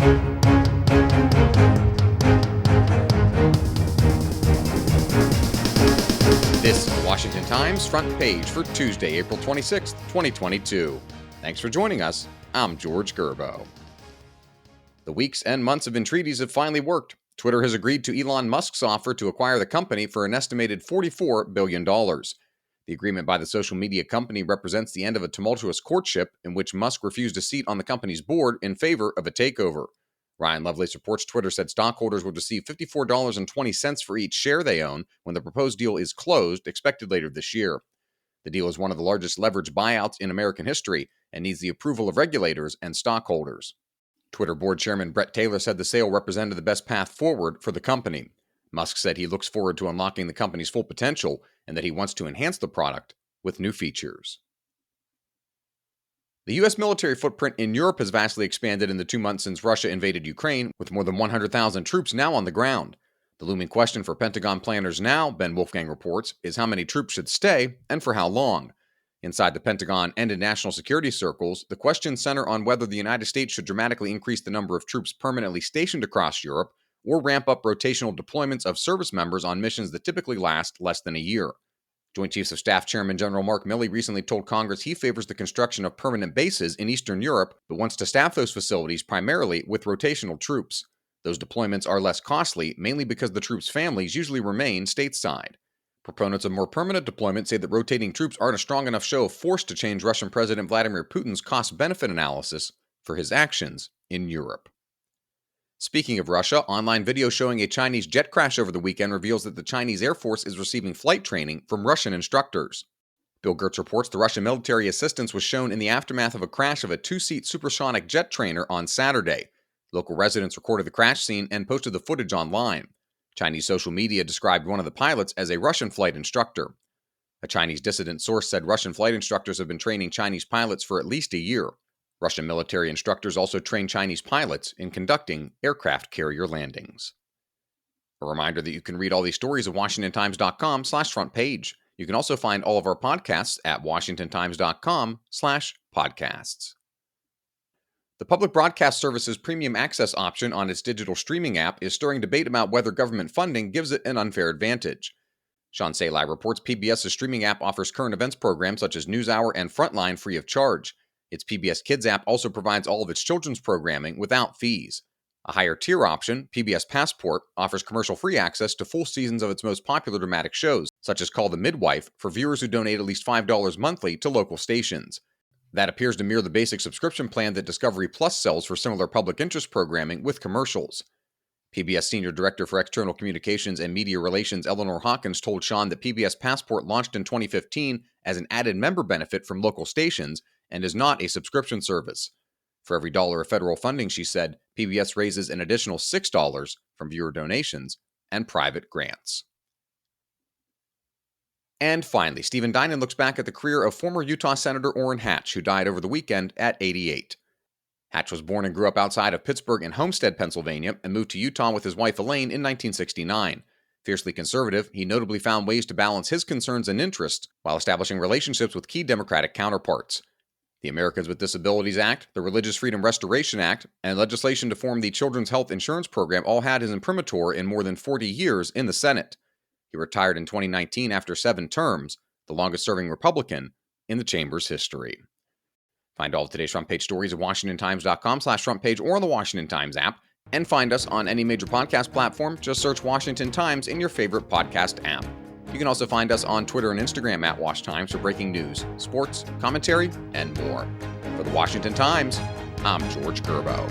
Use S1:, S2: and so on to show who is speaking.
S1: This is the Washington Times front page for Tuesday, April 26, 2022. Thanks for joining us. I'm George Gerbo. The weeks and months of entreaties have finally worked. Twitter has agreed to Elon Musk's offer to acquire the company for an estimated $44 billion. The agreement by the social media company represents the end of a tumultuous courtship in which Musk refused a seat on the company's board in favor of a takeover. Ryan Lovelace reports Twitter said stockholders would receive $54.20 for each share they own when the proposed deal is closed, expected later this year. The deal is one of the largest leveraged buyouts in American history and needs the approval of regulators and stockholders. Twitter board chairman Bret Taylor said the sale represented the best path forward for the company. Musk said he looks forward to unlocking the company's full potential and that he wants to enhance the product with new features. The U.S. military footprint in Europe has vastly expanded in the 2 months since Russia invaded Ukraine, with more than 100,000 troops now on the ground. The looming question for Pentagon planners now, Ben Wolfgang reports, is how many troops should stay and for how long. Inside the Pentagon and in national security circles, the questions center on whether the United States should dramatically increase the number of troops permanently stationed across Europe or ramp up rotational deployments of service members on missions that typically last less than a year. Joint Chiefs of Staff Chairman General Mark Milley recently told Congress he favors the construction of permanent bases in Eastern Europe, but wants to staff those facilities primarily with rotational troops. Those deployments are less costly, mainly because the troops' families usually remain stateside. Proponents of more permanent deployment say that rotating troops aren't a strong enough show of force to change Russian President Vladimir Putin's cost-benefit analysis for his actions in Europe. Speaking of Russia, online video showing a Chinese jet crash over the weekend reveals that the Chinese Air Force is receiving flight training from Russian instructors. Bill Gertz reports the Russian military assistance was shown in the aftermath of a crash of a 2-seat supersonic jet trainer on Saturday. Local residents recorded the crash scene and posted the footage online. Chinese social media described one of the pilots as a Russian flight instructor. A Chinese dissident source said Russian flight instructors have been training Chinese pilots for at least a year. Russian military instructors also train Chinese pilots in conducting aircraft carrier landings. A reminder that you can read all these stories at WashingtonTimes.com/front page. You can also find all of our podcasts at WashingtonTimes.com/podcasts. The Public Broadcast Service's premium access option on its digital streaming app is stirring debate about whether government funding gives it an unfair advantage. Sean Salai reports PBS's streaming app offers current events programs such as NewsHour and Frontline free of charge. Its PBS Kids app also provides all of its children's programming without fees. A higher tier option, PBS Passport, offers commercial-free access to full seasons of its most popular dramatic shows, such as Call the Midwife, for viewers who donate at least $5 monthly to local stations. That appears to mirror the basic subscription plan that Discovery Plus sells for similar public interest programming with commercials. PBS Senior Director for External Communications and Media Relations Eleanor Hawkins told Sean that PBS Passport launched in 2015 as an added member benefit from local stations and is not a subscription service. For every dollar of federal funding, she said, PBS raises an additional $6 from viewer donations and private grants. And finally, Stephen Dinan looks back at the career of former Utah Senator Orrin Hatch, who died over the weekend at 88. Hatch was born and grew up outside of Pittsburgh in Homestead, Pennsylvania, and moved to Utah with his wife Elaine in 1969. Fiercely conservative, he notably found ways to balance his concerns and interests while establishing relationships with key Democratic counterparts. The Americans with Disabilities Act, the Religious Freedom Restoration Act, and legislation to form the Children's Health Insurance Program all had his imprimatur in more than 40 years in the Senate. He retired in 2019 after 7 terms, the longest-serving Republican in the chamber's history. Find all of today's front page stories at WashingtonTimes.com/front page or on the Washington Times app, and find us on any major podcast platform. Just search Washington Times in your favorite podcast app. You can also find us on Twitter and Instagram at Wash Times for breaking news, sports, commentary, and more. For the Washington Times, I'm George Gerbo.